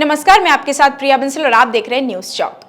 नमस्कार, मैं आपके साथ प्रिया बंसल और आप देख रहे हैं न्यूज चौक।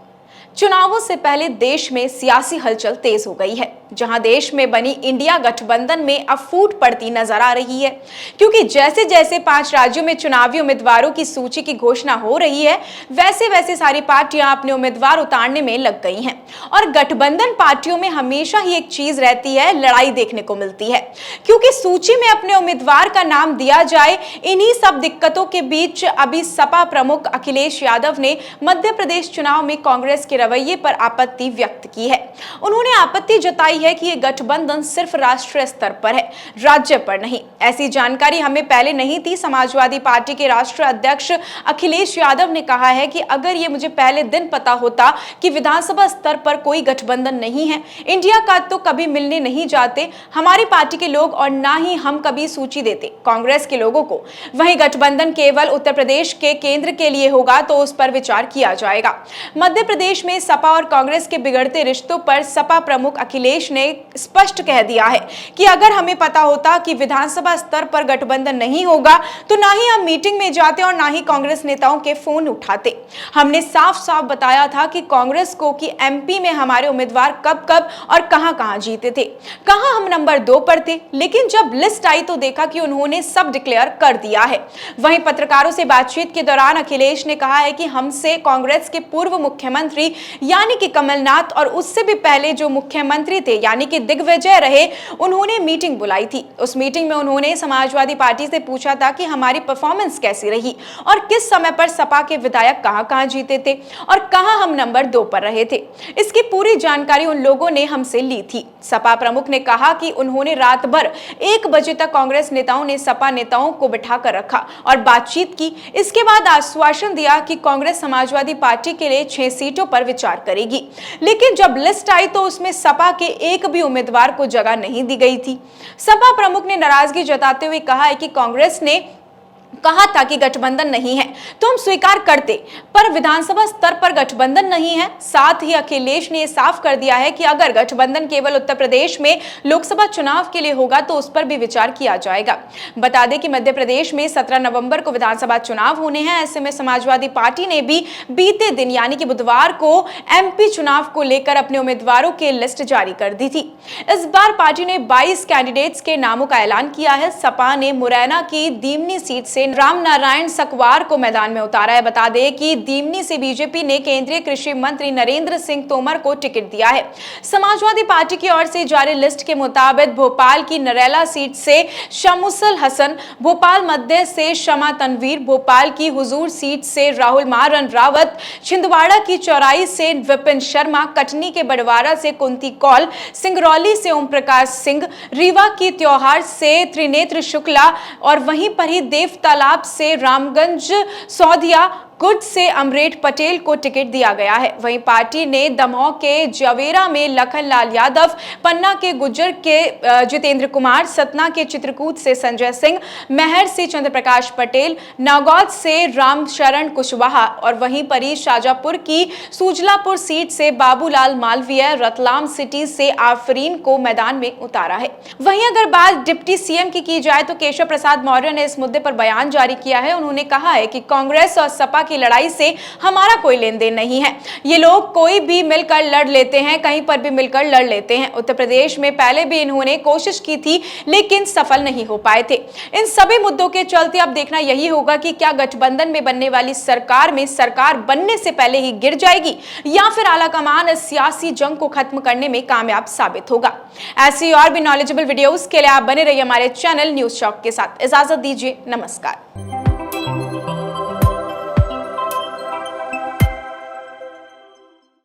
चुनावों से पहले देश में सियासी हलचल तेज हो गई है, जहां देश में बनी इंडिया गठबंधन में अब फूट पड़ती नजर आ रही है, क्योंकि जैसे जैसे 5 राज्यों में चुनावी उम्मीदवारों की सूची की घोषणा हो रही है, वैसे वैसे सारी पार्टियां अपने उम्मीदवार उतारने में लग गई हैं। और गठबंधन पार्टियों में हमेशा ही एक चीज रहती है, लड़ाई देखने को मिलती है, क्योंकि सूची में अपने उम्मीदवार का नाम दिया जाए। इन्हीं सब दिक्कतों के बीच अभी सपा प्रमुख अखिलेश यादव ने मध्य प्रदेश चुनाव में कांग्रेस के रवैये पर आपत्ति व्यक्त की है। उन्होंने आपत्ति जताई है कि यह गठबंधन सिर्फ राष्ट्रीय स्तर पर है, राज्य पर नहीं। ऐसी जानकारी हमें पहले नहीं थी। समाजवादी पार्टी के राष्ट्रीय अध्यक्ष अखिलेश यादव ने कहा है कि अगर ये मुझे पहले दिन पता होता कि विधानसभा स्तर पर कोई गठबंधन नहीं है, इंडिया का तो कभी मिलने नहीं जाते हमारी पार्टी के लोग, और ना ही हम कभी सूची देते कांग्रेस के लोगों को। वहीं गठबंधन केवल उत्तर प्रदेश के केंद्र के लिए होगा तो उस पर विचार किया जाएगा। मध्य प्रदेश में सपा और कांग्रेस के बिगड़ते रिश्तों पर सपा प्रमुख अखिलेश ने स्पष्ट कह दिया है कि अगर हमें पता होता कि विधानसभा स्तर पर गठबंधन नहीं होगा तो ना ही हम मीटिंग में जाते और ना ही कांग्रेस नेताओं के फोन उठाते। हमने साफ साफ बताया था कि कांग्रेस को कि एमपी में हमारे उम्मीदवार कब कब और कहां जीते थे, कहां हम नंबर 2 पर थे, लेकिन जब लिस्ट आई तो देखा कि उन्होंने सब डिक्लेयर कर दिया है। वहीं पत्रकारों से बातचीत के दौरान अखिलेश ने कहा है कि हमसे कांग्रेस के पूर्व मुख्यमंत्री यानी कि कमलनाथ और उससे भी पहले जो मुख्यमंत्री थे यानी कि दिग्विजय रहे, उन्होंने मीटिंग बुलाई थी। उस मीटिंग में उन्होंने समाजवादी पार्टी से पूछा था कि हमारी परफॉर्मेंस कैसी रही और किस समय पर सपा के विधायक कहां जीते थे और कहां हम नंबर 2 पर रहे थे। इसकी पूरी जानकारी उन लोगों ने हमसे ली थी। सपा प्रमुख ने कहा कि उन्होंने रात भर 1 बजे तक कांग्रेस नेताओं ने सपा नेताओं को बिठाकर रखा और बातचीत की। इसके बाद आश्वासन दिया कि कांग्रेस समाजवादी पार्टी के लिए 6 सीटों पर विचार करेगी, लेकिन जब लिस्ट आई तो उसमें सपा के एक भी उम्मीदवार को जगह नहीं दी गई थी। सपा प्रमुख ने नाराजगी जताते हुए कहा है कि कांग्रेस ने कहा था कि गठबंधन नहीं है तो हम स्वीकार करते, पर विधानसभा स्तर पर गठबंधन नहीं है। साथ ही अखिलेश ने यह साफ कर दिया है कि अगर गठबंधन केवल उत्तर प्रदेश में लोकसभा चुनाव के लिए होगा तो उस पर भी विचार किया जाएगा। बता दें कि मध्य प्रदेश में 17 नवंबर को विधानसभा चुनाव होने हैं। ऐसे में समाजवादी पार्टी ने भी बीते दिन यानी कि बुधवार को एमपी चुनाव को लेकर अपने उम्मीदवारों की लिस्ट जारी कर दी थी। इस बार पार्टी ने 22 कैंडिडेट्स के नामों का ऐलान किया है। सपा ने मुरैना की दीमनी सीट से राम नारायण सकवार को मैदान में उतारा है। बता दें कि दीमनी से बीजेपी ने केंद्रीय कृषि मंत्री नरेंद्र सिंह तोमर को टिकट दिया है। समाजवादी पार्टी की ओर से जारी लिस्ट के मुताबिक भोपाल की नरेला सीट से शमुसल हसन, भोपाल मध्य से शमा तनवीर, भोपाल की हुजूर सीट से राहुल मारन रावत, छिंदवाड़ा की चौराई से विपिन शर्मा, कटनी के बड़वारा से कुंती कौल, सिंगरौली से ओम प्रकाश सिंह, रीवा की त्योहार से त्रिनेत्र शुक्ला और वहीं पर ही देव तालाब से रामगंज सौदिया, गुड से अमरेट पटेल को टिकट दिया गया है। वहीं पार्टी ने दमोह के जवेरा में लखन लाल यादव, पन्ना के गुज्जर के जितेंद्र कुमार, सतना के चित्रकूट से संजय सिंह, महर से चंद्रप्रकाश पटेल, नागौद से रामशरण कुशवाहा और वहीं पर ही शाजापुर की सुजलापुर सीट से बाबूलाल मालवीय, रतलाम सिटी से आफरीन को मैदान में उतारा है। वहीं अगर बात डिप्टी सीएम की जाए तो केशव प्रसाद मौर्य ने इस मुद्दे पर बयान जारी किया है। उन्होंने कहा है कि कांग्रेस और सपा की लड़ाई से हमारा कोई लेन देन नहीं है। ये लोग कोई भी मिलकर लड़ लेते हैं, कहीं पर भी मिलकर लड़ लेते हैं। उत्तर प्रदेश में पहले भी इन्होंने कोशिश की थी लेकिन सफल नहीं हो पाए थे। इन सभी मुद्दों के चलते अब देखना यही होगा कि क्या गठबंधन में बनने वाली सरकार में सरकार बनने से पहले ही गिर जाएगी या फिर आलाकमान इस सियासी जंग को खत्म करने में कामयाब साबित होगा। ऐसी और भी नॉलेजेबल वीडियोस के लिए आप बने रहिए हमारे चैनल न्यूज चौक के साथ। इजाजत दीजिए, नमस्कार।